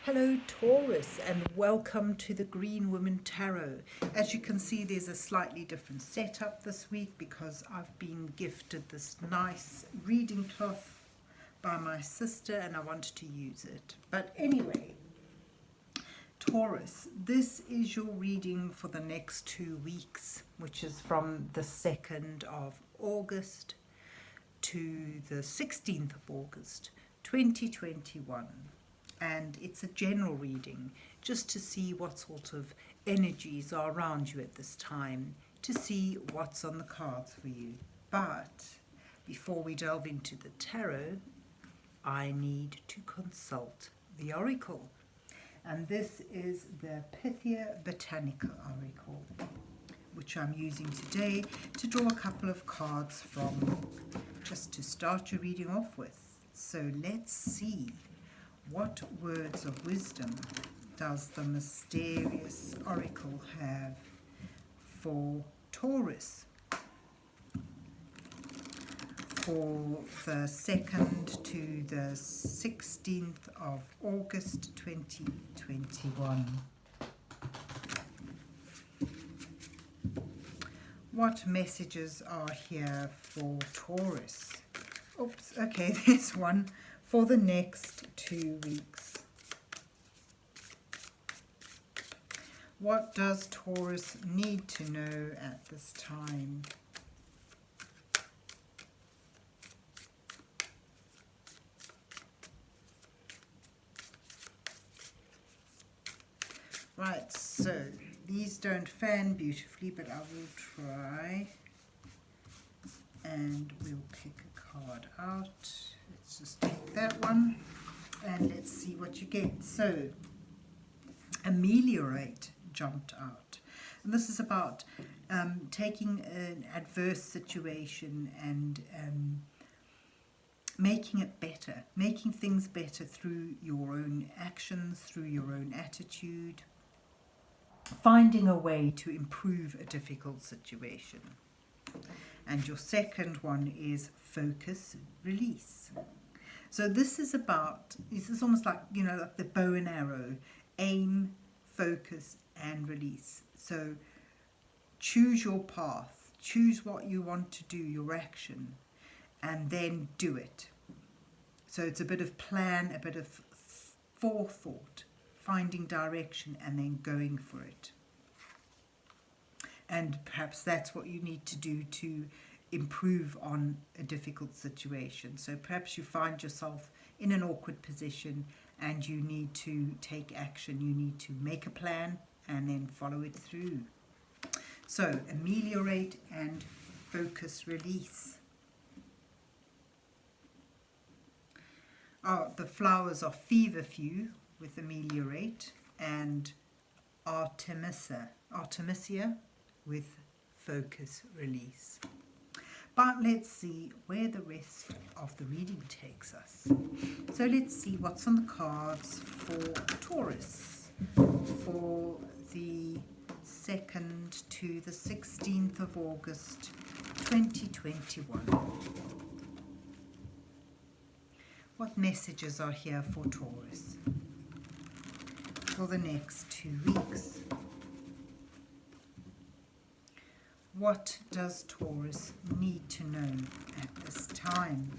Hello Taurus and welcome to the Green Woman Tarot. As you can see, there's a slightly different setup this week because I've been gifted this nice reading cloth by my sister and I wanted to use it. But anyway, Taurus, this is your reading for the next 2 weeks, which is from the 2nd of August to the 16th of August 2021. And it's a general reading just to see what sort of energies are around you at this time, to see what's on the cards for you. But before we delve into the tarot, I need to consult the oracle. And this is the Pythia Botanica oracle, which I'm using today to draw a couple of cards from, just to start your reading off with. So let's see. What words of wisdom does the mysterious oracle have for Taurus for the 2nd to the 16th of August 2021? What messages are here for Taurus? Oops, okay, there's one. For the next 2 weeks. What does Taurus need to know at this time? Right, so these don't fan beautifully, but I will try. And we'll pick a card out. Let's just take that one and let's see what you get. So, ameliorate jumped out. And this is about taking an adverse situation and making it better, making things better through your own actions, through your own attitude, finding a way to improve a difficult situation. And your second one is focus, release. So this is almost like, like the bow and arrow, aim, focus, and release. So choose your path, choose what you want to do, your action, and then do it. So it's a bit of plan, a bit of forethought, finding direction, and then going for it. And perhaps that's what you need to do to improve on a difficult situation. So perhaps you find yourself in an awkward position and you need to take action. You need to make a plan and then follow it through. So ameliorate and focus, release. The flowers are feverfew with ameliorate and Artemisia with focus, release. But let's see where the rest of the reading takes us. So let's see what's on the cards for Taurus for the 2nd to the 16th of August 2021. What messages are here for Taurus for the next 2 weeks? What does Taurus need to know at this time?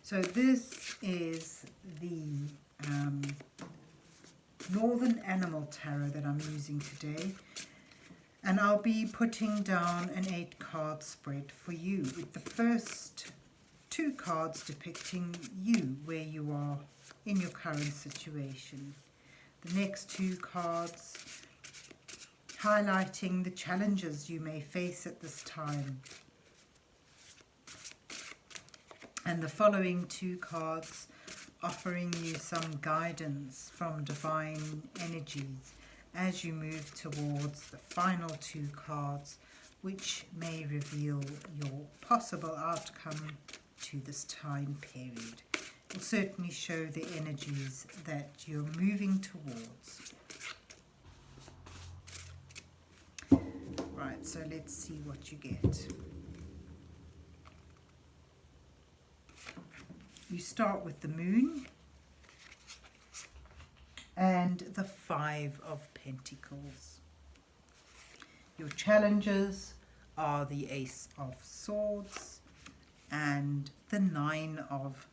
So this is the Northern Animal Tarot that I'm using today. And I'll be putting down an 8-card spread for you, with the first 2 cards depicting you, where you are in your current situation. The next 2 cards highlighting the challenges you may face at this time. And the following 2 cards offering you some guidance from divine energies as you move towards the final 2 cards, which may reveal your possible outcome to this time period. It will certainly show the energies that you're moving towards. Right, so let's see what you get. You start with the Moon and the Five of Pentacles. Your challenges are the Ace of Swords and the Nine of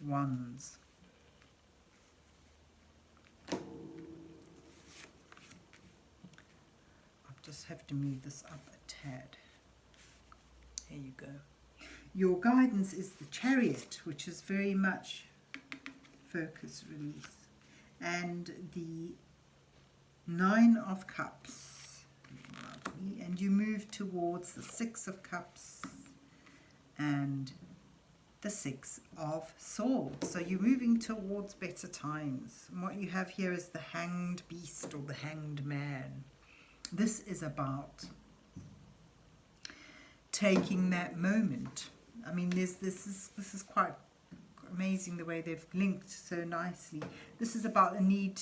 Wands. I just have to move this up a tad. There you go. Your guidance is the Chariot, which is very much focus, release. And the Nine of Cups. And you move towards the Six of Cups and the Six of Swords. So you're moving towards better times. And what you have here is the Hanged Beast or the Hanged Man. This is about taking that moment. I mean, this is quite amazing the way they've linked so nicely. This is about a need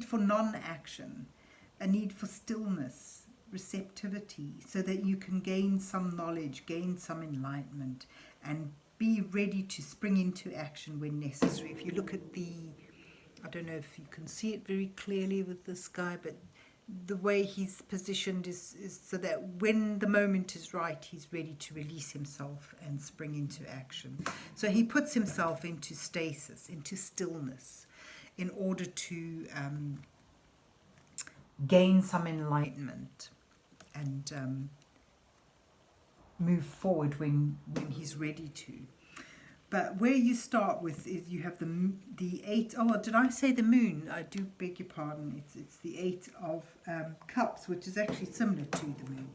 for non-action, a need for stillness, receptivity, so that you can gain some knowledge, gain some enlightenment, and be ready to spring into action when necessary. If you look at I don't know if you can see it very clearly with this guy, but the way he's positioned is so that when the moment is right, he's ready to release himself and spring into action. So he puts himself into stasis, into stillness, in order to gain some enlightenment and move forward when he's ready to. But where you start with is you have the Eight. Oh, did I say the Moon? I do beg your pardon. It's the Eight of Cups, which is actually similar to the Moon.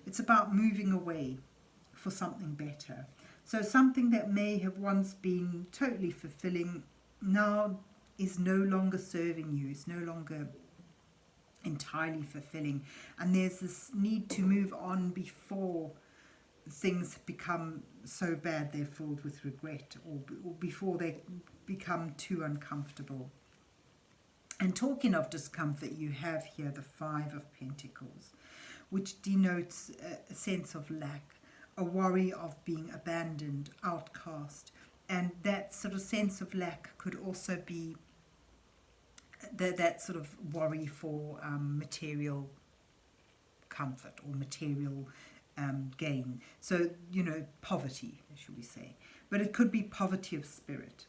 It's about moving away for something better. So something that may have once been totally fulfilling now is no longer serving you. It's no longer entirely fulfilling, and there's this need to move on before things become so bad they're filled with regret, or before they become too uncomfortable. And talking of discomfort, you have here the Five of Pentacles, which denotes a sense of lack, a worry of being abandoned, outcast, and that sort of sense of lack could also be that sort of worry for material comfort or material gain. So, poverty, should we say. But it could be poverty of spirit.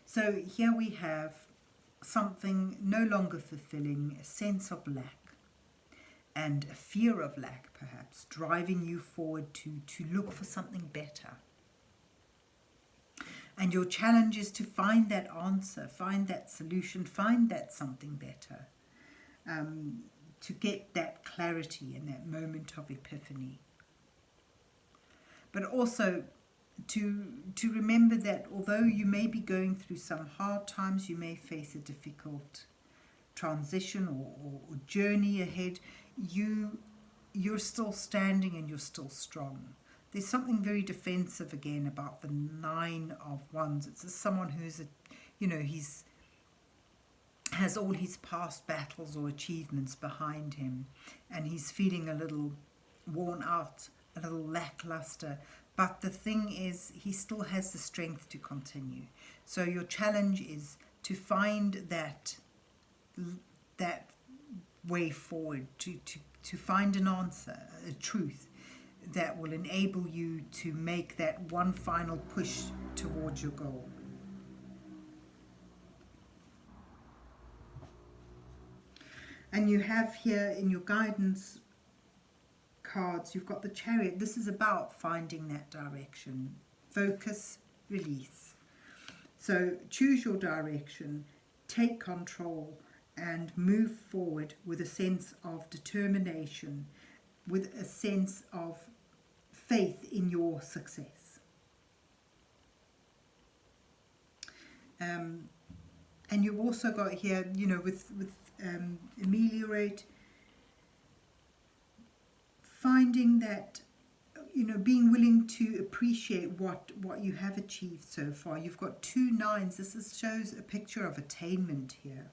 So here we have something no longer fulfilling, a sense of lack and a fear of lack, perhaps, driving you forward to look for something better. And your challenge is to find that answer, find that solution, find that something better, to get that clarity and that moment of epiphany. But also to remember that although you may be going through some hard times, you may face a difficult transition or journey ahead, you're still standing and you're still strong. There's something very defensive again about the Nine of Wands. It's someone who's he's has all his past battles or achievements behind him, and he's feeling a little worn out, a little lackluster. But the thing is, he still has the strength to continue. So your challenge is to find that way forward, to find an answer, a truth that will enable you to make that one final push towards your goal. And you have here in your guidance cards, you've got the Chariot. This is about finding that direction. Focus, release. So choose your direction, take control, and move forward with a sense of determination, with a sense of faith in your success. And you've also got here, with ameliorate, finding that, being willing to appreciate what you have achieved so far. You've got two nines. This shows a picture of attainment here.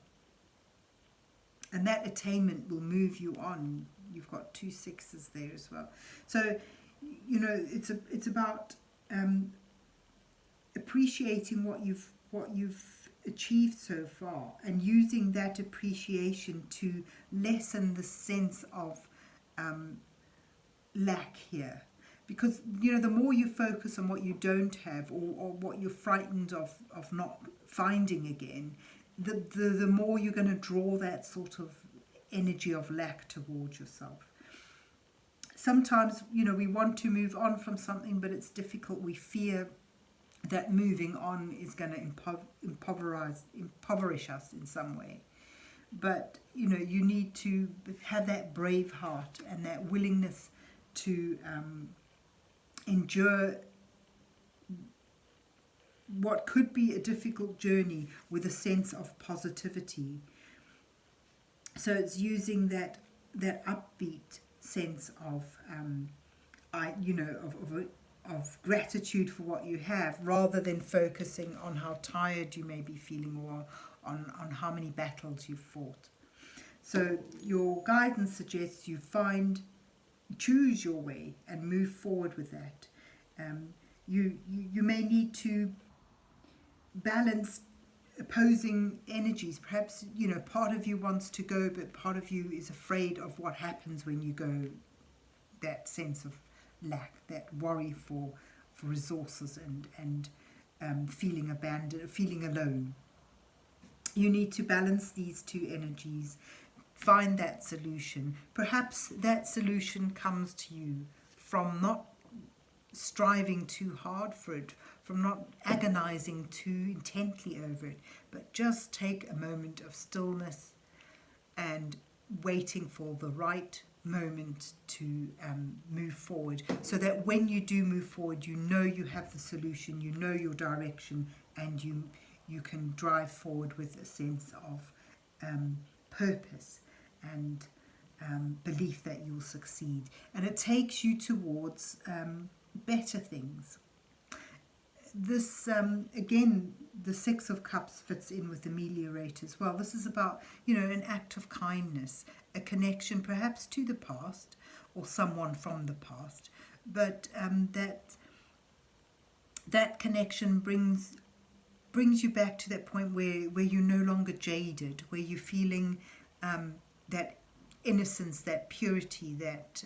And that attainment will move you on. You've got two sixes there as well. So, it's about appreciating what you've achieved so far, and using that appreciation to lessen the sense of lack here. Because, you know, the more you focus on what you don't have, or what you're frightened of not finding again, the more you're going to draw that sort of energy of lack towards yourself. Sometimes, you know, we want to move on from something, but it's difficult. We fear that moving on is going to impoverish us in some way. But, you know, you need to have that brave heart and that willingness to endure what could be a difficult journey with a sense of positivity. So it's using that upbeat sense of of gratitude for what you have, rather than focusing on how tired you may be feeling, or on how many battles you've fought. So your guidance suggests you choose your way and move forward with that. You may need to balance opposing energies. Perhaps, you know, part of you wants to go, but part of you is afraid of what happens when you go. That sense of lack, that worry for resources, and feeling abandoned, feeling alone. You need to balance these two energies, find that solution. Perhaps that solution comes to you from not striving too hard for it, from not agonizing too intently over it, but just take a moment of stillness and waiting for the right moment to move forward, so that when you do move forward, you know you have the solution, you know your direction, and you can drive forward with a sense of purpose and belief that you'll succeed. And it takes you towards better things. This again, the Six of Cups fits in with Ameliorate as well. This is about, you know, an act of kindness, a connection perhaps to the past or someone from the past, but that connection brings you back to that point where you're no longer jaded, where you're feeling that innocence, that purity, that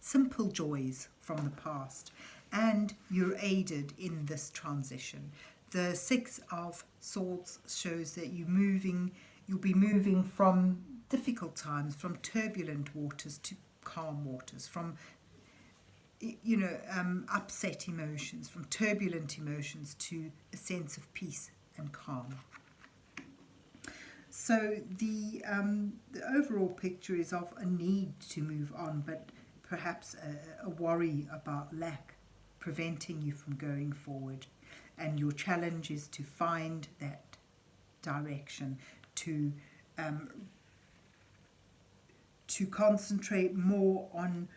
simple joys from the past, and you're aided in this transition. The Six of Swords shows that you'll be moving from difficult times, from turbulent waters to calm waters, from upset emotions, from turbulent emotions to a sense of peace and calm. So the overall picture is of a need to move on, but perhaps a worry about lack preventing you from going forward. And your challenge is to find that direction, to concentrate more on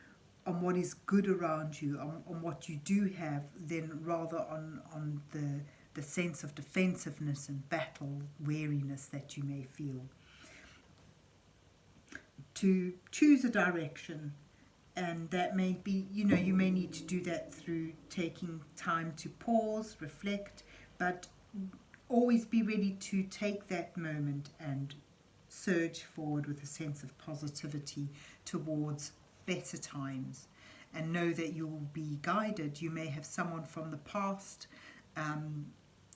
what is good around you, on what you do have, than rather on the sense of defensiveness and battle weariness that you may feel. To choose a direction, and that may be, you may need to do that through taking time to pause, reflect, but always be ready to take that moment and surge forward with a sense of positivity towards better times, and know that you will be guided. You may have someone from the past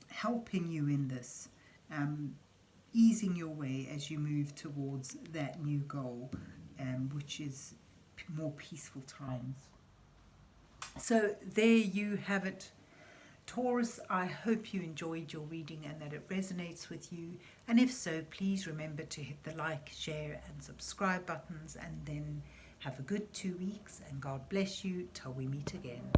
helping you in this, easing your way as you move towards that new goal, which is more peaceful times. So there you have it, Taurus. I hope you enjoyed your reading and that it resonates with you, and if so, please remember to hit the like, share and subscribe buttons, and then have a good 2 weeks, and God bless you till we meet again.